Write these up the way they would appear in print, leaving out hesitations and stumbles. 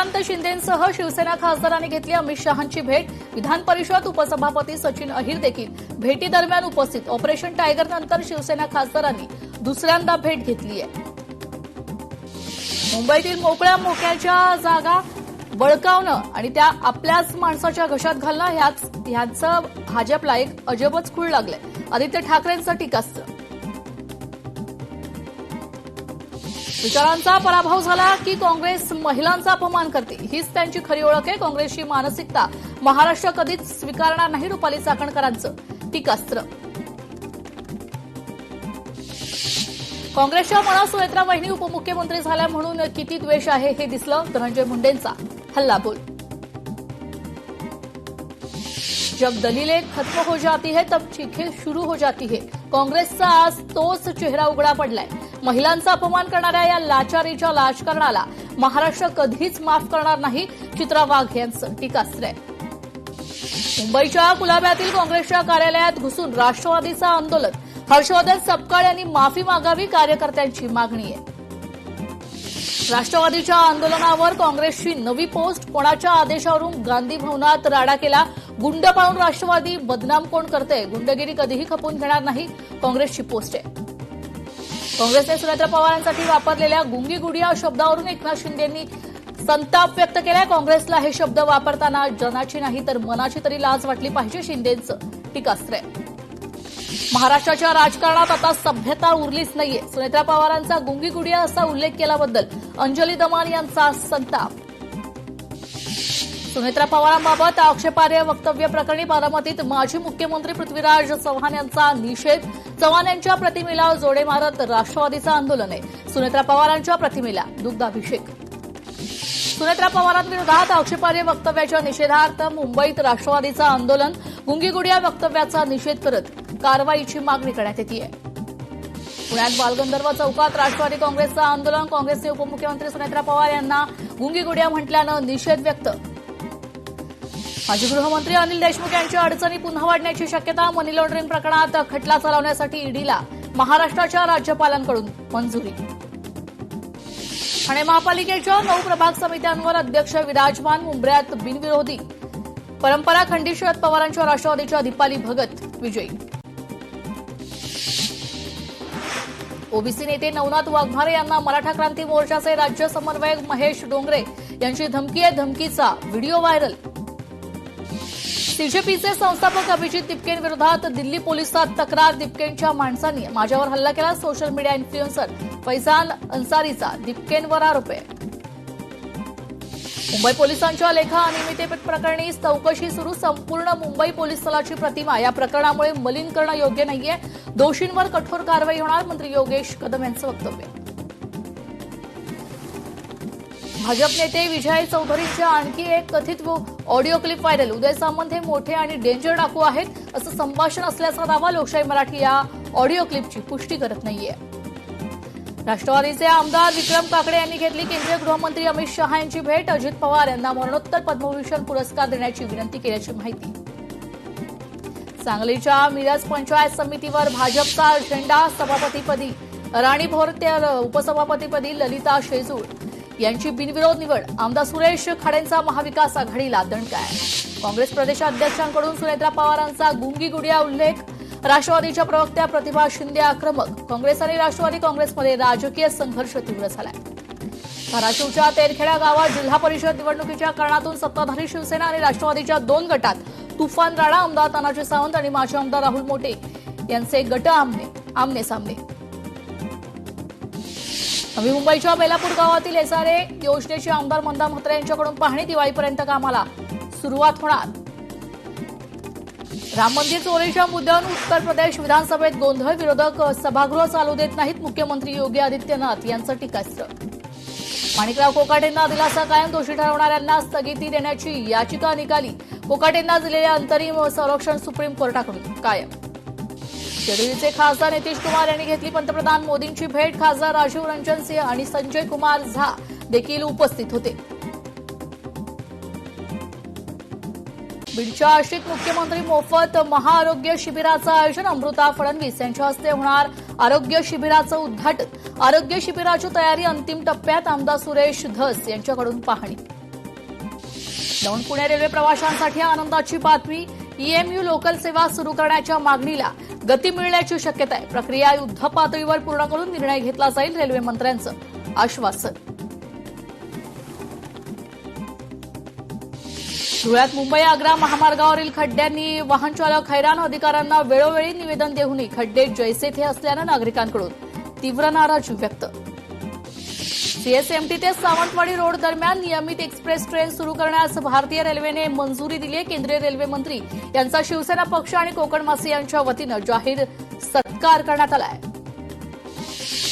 एकनाथ शिंदेंसह शिवसेना खासदारांनी घेतली अमित शहांची भेट. विधान परिषद उपसभापती सचिन अहिर देखील भेटीदरम्यान उपस्थित. ऑपरेशन टायगर नंतर शिवसेना खासदारांनी दुसऱ्यांदा भेट घेतली आहे. मुंबईतील मोकळ्या जागा बळकावणं आणि त्या आपल्याच माणसाच्या घशात घालणं ह्याचं भाजपला एक अजबच खूळ लागलंय. आदित्य ठाकरेंचं टीकास्त्र. विचारांचा पराभव झाला की काँग्रेस महिलांचा अपमान करते, हीच त्यांची खरी ओळख आहे. काँग्रेसची मानसिकता महाराष्ट्र कधीच स्वीकारणार नाही. रुपाली चाकणकरांचं टीकास्त्र. काँग्रेसच्या मनात सुनेत्रा वहिनी उपमुख्यमंत्री झाल्या म्हणून किती द्वेष आहे हे दिसलं. धनंजय मुंडेंचा हल्लाबोल. जब दलीलें खत्म हो जाती है तब चीखें शुरू हो जाती है. काँग्रेसचा आज तोच चेहरा उघडा पडलाय. महिलांचा अपमान करणाऱ्या या लाचारीच्या राजकारणाला महाराष्ट्र कधीच माफ करणार नाही. चित्रा वाघ यांचं टीकास्त्र आहे. मुंबईच्या कुलाब्यातील काँग्रेसच्या कार्यालयात घुसून राष्ट्रवादीचं आंदोलन. हर्षवर्धन सपकाळ यांनी माफी मागावी, कार्यकर्त्यांची मागणी आहे. राष्ट्रवादीच्या आंदोलनावर काँग्रेसची नवी पोस्ट. कोणाच्या आदेशावरून गांधी भवनात राडा केला. गुंड पाळून राष्ट्रवादी बदनाम कोण करते, गुंडगिरी कधीही खपून घेणार नाही. काँग्रेसची पोस्ट आहे. काँग्रेसने सुनेत्रा पवारांसाठी वापरलेल्या गुंगी गुडिया शब्दावरून एकनाथ शिंदेंनी संताप व्यक्त केलाय. काँग्रेसला हे शब्द वापरताना जनाची नाही तर मनाची तरी लाज वाटली पाहिजे. शिंदेंचं टीकास्त्र आहे. महाराष्ट्राच्या राजकारणात आता सभ्यता उरलीच नाहीये. सुनेत्रा पवारांचा गुंगी गुडिया असा उल्लेख केल्याबद्दल अंजली दमान यांचा संताप. सुनेत्रा पवारांबाबत आक्षेपार्ह वक्तव्य प्रकरणी बारामतीत माजी मुख्यमंत्री पृथ्वीराज चव्हाण यांचा निषेध. चव्हाण यांच्या प्रतिमेला जोडे मारत राष्ट्रवादीचं आंदोलन आहे. सुनेत्रा पवारांच्या प्रतिमेला दुग्धाभिषेक. सुनेत्रा पवारांविरोधात आक्षेपार्ह वक्तव्याच्या निषेधार्थ मुंबईत राष्ट्रवादीचं आंदोलन. गुंगी गुडिया वक्तव्याचा निषेध करत कारवाईची मागणी करण्यात येते. पुण्यात बालगंधर्व चौकात राष्ट्रवादी काँग्रेसचं आंदोलन. काँग्रेसने उपमुख्यमंत्री सुनेत्रा पवार यांना गुंगी गुडिया म्हटल्यानं निषेध व्यक्त. माजी गृहमंत्री अनिल देशमुख यांच्या अडचणी पुन्हा वाढण्याची शक्यता. मनी लॉन्ड्रिंग प्रकरणात खटला चालवण्यासाठी ईडीला महाराष्ट्राच्या राज्यपालांकडून मंजुरी. ठाणे महापालिकेच्या 9 प्रभाग समित्यांवर अध्यक्ष विराजमान. मुंबऱ्यात बिनविरोधी परंपरा खंडित. शरद पवारांच्या राष्ट्रवादीच्या दीपाली भगत विजयी. ओबीसी नेते नवनाथ वाघमारे यांना मराठा क्रांती मोर्चाचे राज्य समन्वयक महेश डोंगरे यांची धमकी आहे. धमकीचा व्हिडिओ व्हायरल. सीजेपीचे संस्थापक अभिजित दिपकेंविरोधात दिल्ली पोलिसात तक्रार. दिपकेंच्या माणसांनी माझ्यावर हल्ला केला. सोशल मीडिया इन्फ्लुएन्सर फैजान अन्सारीचा दिपकेंवर आरोप आहे. मुंबई पोलिसांच्या लेखा अनियमिततेप्रकरणी चौकशी सुरू. संपूर्ण मुंबई पोलीस दलाची प्रतिमा या प्रकरणामुळे मलिन करणं योग्य नाहीये. दोषींवर कठोर कारवाई होणार. मंत्री योगेश कदम यांचं वक्तव्य. भाजप नेते विजय चौधरींच्या आणखी एक कथित audio clip viral. Uday Samant हे मोठे आणि डेंजर डाकू आहेत असं संभाषण असल्याचा दावा. लोकशाही मराठी या ऑडिओ क्लिपची पुष्टी करत नाहीये. राष्ट्रवादीचे आमदार विक्रम काकडे यांनी घेतली केंद्रीय गृहमंत्री अमित शहा यांची भेट. अजित पवार यांना मरणोत्तर पद्मभूषण पुरस्कार देण्याची विनंती केल्याची माहिती. सांगलीच्या मिरज पंचायत समितीवर भाजपचा झेंडा. सभापतीपदी राणी भोर तर उपसभापतीपदी ललिता शेजूळ यांची बिनविरोध निवड. आमदार सुरेश खाडेंचा महाविकास आघाडीला दणका आहे. काँग्रेस प्रदेशाध्यक्षांकडून सुनेत्रा पवारांचा गुंगी गुडिया उल्लेख. राष्ट्रवादीच्या प्रवक्त्या प्रतिभा शिंदे आक्रमक. काँग्रेस आणि राष्ट्रवादी काँग्रेसमध्ये राजकीय संघर्ष तीव्र झालाय. धाराशिवच्या तेरखेडा गावात जिल्हा परिषद निवडणुकीच्या कारणातून सत्ताधारी शिवसेना आणि राष्ट्रवादीच्या 2 गटात तुफान राडा. आमदार तानाजी सावंत आणि माजी आमदार राहुल मोटे यांचे गट आमने सामने. नवी मुंबईच्या बेलापूर गावातील एसआरए योजनेची आमदार मंदा म्हात्रे यांच्याकडून पाहणी. दिवाळीपर्यंत कामाला सुरुवात होणार. राम मंदिर चोरीच्या मुद्द्यावरून उत्तर प्रदेश विधानसभेत गोंधळ. विरोधक सभागृह चालू देत नाहीत. मुख्यमंत्री योगी आदित्यनाथ यांचं टीकास्त्र. माणिकराव कोकाटेंना दिलासा कायम. दोषी ठरवणाऱ्यांना स्थगिती देण्याची याचिका निकाली. कोकाटेंना दिलेले अंतरिम संरक्षण सुप्रीम कोर्टाकडून कायम. जेडीयूचे खासदार नितीश कुमार यांनी घेतली पंतप्रधान मोदींची भेट. खासदार राजीव रंजन सिंह आणि संजय कुमार झा देखील उपस्थित होते. बीडच्या आश्रित मुख्यमंत्री मोफत महाआरोग्य शिबिराचं आयोजन. अमृता फडणवीस यांच्या हस्ते होणार आरोग्य शिबिराचं उद्घाटन. आरोग्य शिबिराची तयारी अंतिम टप्प्यात. आमदार सुरेश धस यांच्याकडून पाहणी. दौंड पुणे रेल्वे प्रवाशांसाठी आनंदाची बातमी. ईएमयू लोकल सेवा सुरू करण्याच्या मागणीला गती मिळण्याची शक्यता आहे. प्रक्रिया युद्धपातळीवर पूर्ण करून निर्णय घेतला जाईल, रेल्वे मंत्र्यांचं आश्वासन. धुळ्यात मुंबई आग्रा महामार्गावरील खड्ड्यांनी वाहन चालक हैराण. अधिकाऱ्यांना वेळोवेळी निवेदन देऊनही खड्डे जैसे थे असल्यानं नागरिकांकडून तीव्र नाराजी व्यक्त. सीएसएमटी ते सावंतवाडी रोड दरम्यान नियमित एक्सप्रेस ट्रेन सुरू करण्यास भारतीय रेल्वेने मंजुरी दिली आहे. केंद्रीय रेल्वे मंत्री यांचा शिवसेना पक्ष आणि कोकणवासी यांच्या वतीनं जाहीर सत्कार करण्यात आला आहे.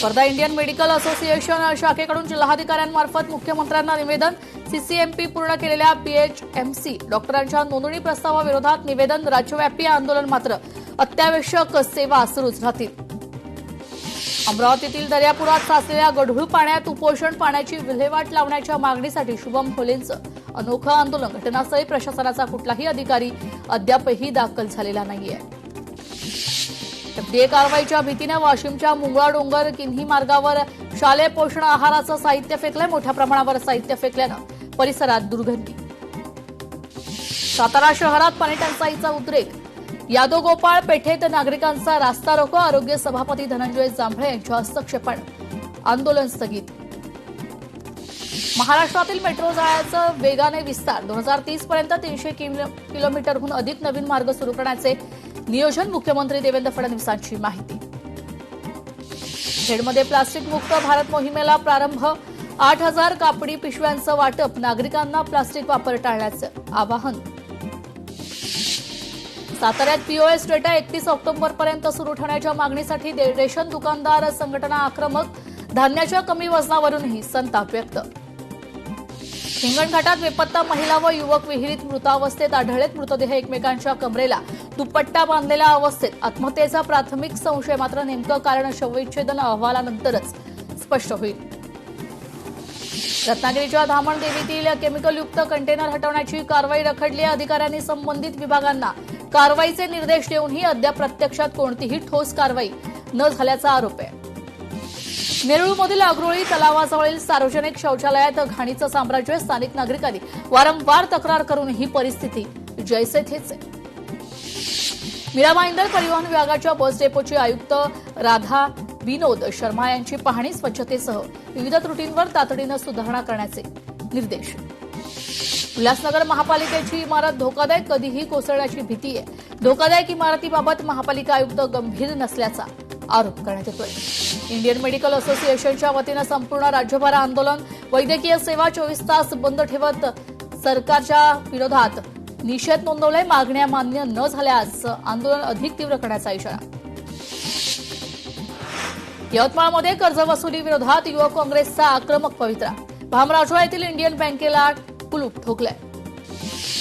वर्धा इंडियन मेडिकल असोसिएशन शाखेकडून जिल्हाधिकाऱ्यांमार्फत मुख्यमंत्र्यांना निवेदन. सीसीएमपी पूर्ण केलेल्या पीएचएमसी डॉक्टरांच्या नोंदणी प्रस्तावाविरोधात निवेदन. राज्यव्यापी आंदोलन मात्र अत्यावश्यक सेवा सुरूच राहतील. अमरावतीतील दर्यापुरात साचलेल्या गढूळ पाण्यात उपोषण. पाण्याची विल्हेवाट लावण्याच्या मागणीसाठी शुभम खोलेंचं अनोखं आंदोलन. घटनास्थळी प्रशासनाचा कुठलाही अधिकारी अद्यापही दाखल झालेला नाहीये. एफडीए कारवाईच्या भीतीनं वाशिमच्या मुंगळा डोंगर किन्ही मार्गावर शालेय पोषण आहाराचं साहित्य फेकलंय. मोठ्या प्रमाणावर साहित्य फेकल्यानं परिसरात दुर्गंधी. सातारा शहरात पाणी टंचाईचा उद्रेक. यादव गोपाळ पेठेत नागरिकांचा रास्ता रोको. आरोग्य सभापती धनंजय जांभळे यांच्या हस्तक्षेपानं आंदोलन स्थगित. महाराष्ट्रातील मेट्रो जाळ्याचं वेगाने विस्तार. 2030 पर्यंत 300 किलोमीटरहून अधिक नवीन मार्ग सुरू करण्याचे नियोजन. मुख्यमंत्री देवेंद्र फडणवीसांची माहिती. खेडमध्ये प्लास्टिक मुक्त भारत मोहिमेला प्रारंभ. 8,000 कापडी पिशव्यांचं वाटप. नागरिकांना प्लास्टिक वापर टाळण्याचं आवाहन. साताऱ्यात पीओएस डेटा 31 ऑक्टोबरपर्यंत सुरू ठेवण्याच्या मागणीसाठी रेशन दुकानदार संघटना आक्रमक. धान्याच्या कमी वजनावरूनही संताप व्यक्त. हिंगणघाटात बेपत्ता महिला व युवक विहिरीत मृतावस्थेत आढळलेत. मृतदेह एकमेकांच्या कमरेला दुपट्टा बांधलेल्या अवस्थेत. आत्महत्येचा प्राथमिक संशय. मात्र नेमकं कारण शवविच्छेदन अहवालानंतरच स्पष्ट होईल. रत्नागिरीच्या धामणदेवीतील केमिकलयुक्त कंटेनर हटवण्याची कारवाई रखडली. अधिकाऱ्यांनी संबंधित विभागांना कारवाईचे निर्देश देऊनही अद्याप प्रत्यक्षात कोणतीही ठोस कारवाई न झाल्याचा आरोप आहे. नेरूळमधील अग्रोळी तलावाजवळील सार्वजनिक शौचालयात घाणीचं साम्राज्य. स्थानिक नागरिकांनी वारंवार तक्रार करूनही परिस्थिती जैसे थेच आहे. मीरा भाईंदर परिवहन विभागाच्या बस डेपोची आयुक्त राधा विनोद शर्मा यांची पाहणी. स्वच्छतेसह विविध त्रुटींवर तातडीनं सुधारणा करण्याचे निर्देश. उल्हासनगर महापालिकेची इमारत धोकादायक. कधीही कोसळण्याची भीती आहे. धोकादायक इमारतीबाबत महापालिका आयुक्त गंभीर नसल्याचा आरोप करण्यात येतोय. इंडियन मेडिकल असोसिएशनच्या वतीनं संपूर्ण राज्यभर आंदोलन. वैद्यकीय सेवा 24 तास बंद ठेवत सरकारच्या विरोधात निषेध नोंदवलाय. मागण्या मान्य न झाल्यास आंदोलन अधिक तीव्र करण्याचा इशारा. यवतमाळमध्ये कर्जवसुली विरोधात युवक काँग्रेसचा आक्रमक पवित्रा. भामराजोळा येथील इंडियन बँकेला कुलूप ठोकलंय.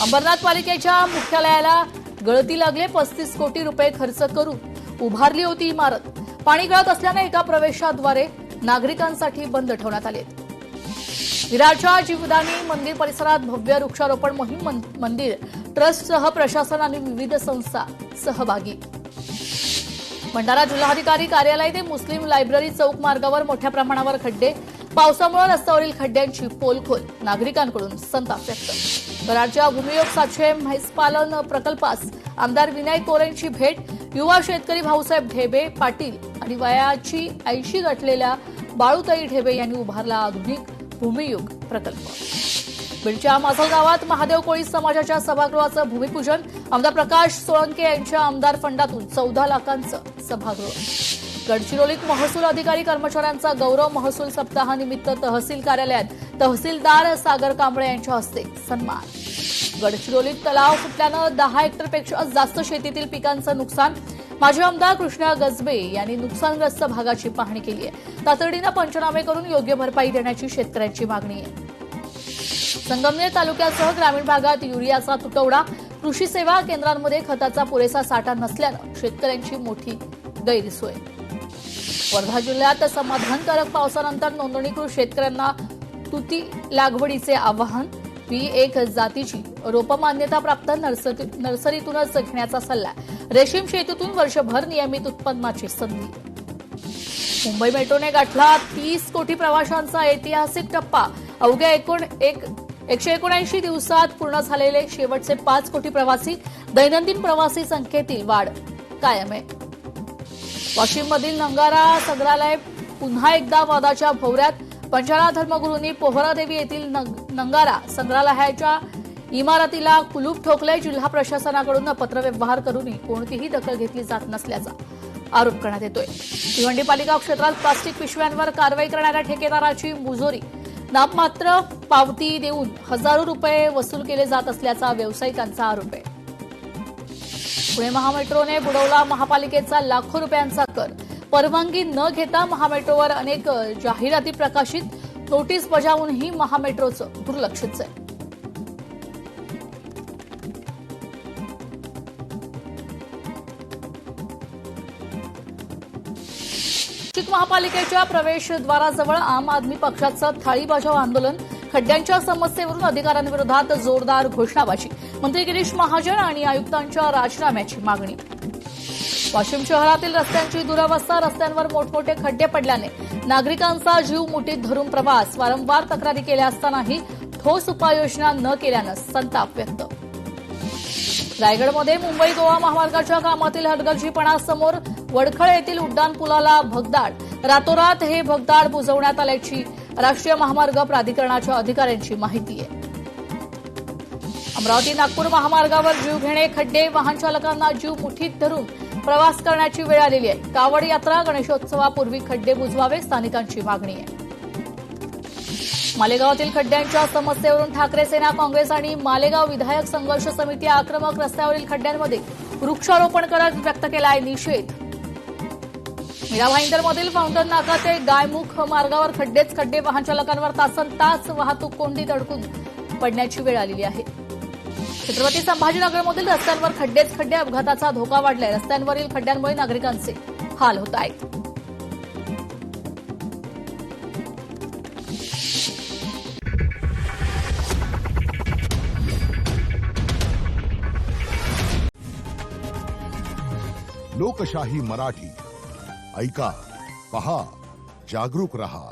अंबरनाथ पालिकेच्या मुख्यालयाला गळती लागले. 35 कोटी रुपये खर्च करून उभारली होती इमारत. पाणी गळत असल्याने एका प्रवेशाद्वारे नागरिकांसाठी बंद ठेवण्यात आले. विरारच्या जीवदानी मंदिर परिसरात भव्य वृक्षारोपण मोहीम. मंदिर ट्रस्टसह प्रशासन आणि विविध संस्था सहभागी. भंडारा जिल्हाधिकारी कार्यालय ते मुस्लिम लायब्ररी चौक मार्गावर मोठ्या प्रमाणावर खड्डे. पावसामुळे रस्त्यावरील खड्ड्यांची पोलखोल. नागरिकांकडून संताप व्यक्त. कराडच्या भूमियोग 700 म्हैसपालन प्रकल्पास आमदार विनय कोरेंची भेट. युवा शेतकरी भाऊसाहेब ढेबे पाटील आणि वयाची 80 गाठलेल्या बाळूताई ढेबे यांनी उभारला आधुनिक भूमियोग प्रकल्प. बीडच्या माजलगावात महादेव कोळी समाजाच्या सभागृहाचं भूमिपूजन. आमदार प्रकाश सोळंके यांच्या आमदार फंडातून 14 लाखांचं सभागृह. गडचिरोलीत महसूल अधिकारी कर्मचाऱ्यांचा गौरव. महसूल सप्ताहानिमित्त तहसील कार्यालयात तहसीलदार सागर कांबळे यांच्या हस्ते सन्मान. गडचिरोलीत तलाव फुटल्यानं 10 हेक्टरपेक्षा जास्त शेतीतील पिकांचं नुकसान. माजी आमदार कृष्णा गजबे यांनी नुकसानग्रस्त भागाची पाहणी केली आहे. तातडीनं पंचनामे करून योग्य भरपाई देण्याची शेतकऱ्यांची मागणी आहे. संगमनेर तालुक्यासह ग्रामीण भागात युरियाचा तुटवडा. कृषी सेवा केंद्रांमध्ये खताचा पुरेसा साठा नसल्यानं शेतकऱ्यांची मोठी गैरसोय. वर्धा जिल्ह्यात समाधानकारक पावसानंतर नोंदणीकृत शेतकऱ्यांना तुती लागवडीचे आवाहन. P1 जातीची रोपं मान्यता प्राप्त नर्सरीतूनच घेण्याचा सल्ला. रेशीम शेतीतून वर्षभर नियमित उत्पन्नाची संधी. मुंबई मेट्रोने गाठला 30 कोटी प्रवाशांचा ऐतिहासिक टप्पा. अवघ्या एकूण 1 179 दिवसात पूर्ण झालेले शेवटचे 5 कोटी प्रवासी, दैनंदिन प्रवासी संख्येतील वाढ कायम आहे. वाशिममधील नंगारा संग्रहालय पुन्हा एकदा वादाच्या भोवऱ्यात. पंचाळा धर्मगुरूंनी पोहरादेवी येथील नंगारा संग्रहालयाच्या इमारतीला कुलूप ठोकले. जिल्हा प्रशासनाकडून पत्रव्यवहार करूनही कोणतीही दखल घेतली जात नसल्याचा आरोप करण्यात येतोय. भिवंडी पालिका क्षेत्रात प्लास्टिक पिशव्यांवर कारवाई करणाऱ्या ठेकेदाराची मुजोरी, नाममात्र पावती देऊन हजारो रुपये वसूल केले जात असल्याचा व्यावसायिकांचा आरोप आहे. पुणे महामेट्रोने बुडवला महापालिकेचा लाखो रुपयांचा कर. परवानगी न घेता महामेट्रोवर अनेक जाहिराती प्रकाशित, नोटीस बजावूनही महामेट्रोचं दुर्लक्षच आहे. नाशिक महापालिकेच्या प्रवेशद्वाराजवळ आम आदमी पक्षाचं थाळी बजाव आंदोलन. खड्ड्यांच्या समस्येवरून अधिकाऱ्यांविरोधात जोरदार घोषणाबाजी. मंत्री गिरीश महाजन आणि आयुक्तांच्या राजीनाम्याची मागणी. वाशिम शहरातील रस्त्यांची दुरवस्था, रस्त्यांवर मोठमोठे खड्डे पडल्याने नागरिकांचा जीव मुठीत धरून प्रवास. वारंवार तक्रारी केल्या असतानाही ठोस उपाययोजना न केल्यानं संताप व्यक्त. रायगडमध्ये मुंबई गोवा महामार्गाच्या कामातील हलगर्जीपणासमोर वडखळ येथील उड्डाण पुलाला भगदाड. रातोरात हे भगदाड बुजवण्यात आल्याची राष्ट्रीय महामार्ग प्राधिकरणाच्या अधिकाऱ्यांची माहिती आहे. अमरावती नागपूर महामार्गावर जीव घेणे, खड्डे, वाहन चालकांना जीव मुठीत धरून प्रवास करण्याची वेळ आलेली आहे. कावड यात्रा, गणेशोत्सवापूर्वी खड्डे बुजवावे, स्थानिकांची मागणी आहे. मालेगावातील खड्ड्यांच्या समस्येवरून ठाकरे सेना, काँग्रेस आणि मालेगाव विधायक संघर्ष समिती आक्रमक. रस्त्यावरील खड्ड्यांमध्ये वृक्षारोपण करत व्यक्त केलाय निषेध. मीरा भाईंदरमधील फाउंटन नाका ते गायमुख मार्गावर खड्डेच खड्डे, वाहन चालकांवर तासनतास वाहतूक कोंडीत अडकून पडण्याची वेळ आलेली आहे. छत्रपती संभाजीनगरमधील रस्त्यांवर खड्डेच खड्डे, अपघाताचा धोका वाढलाय. रस्त्यांवरील खड्ड्यांमुळे नागरिकांचे हाल होत आहेत. लोकशाही मराठी ऐका, पहा, जागरूक रहा.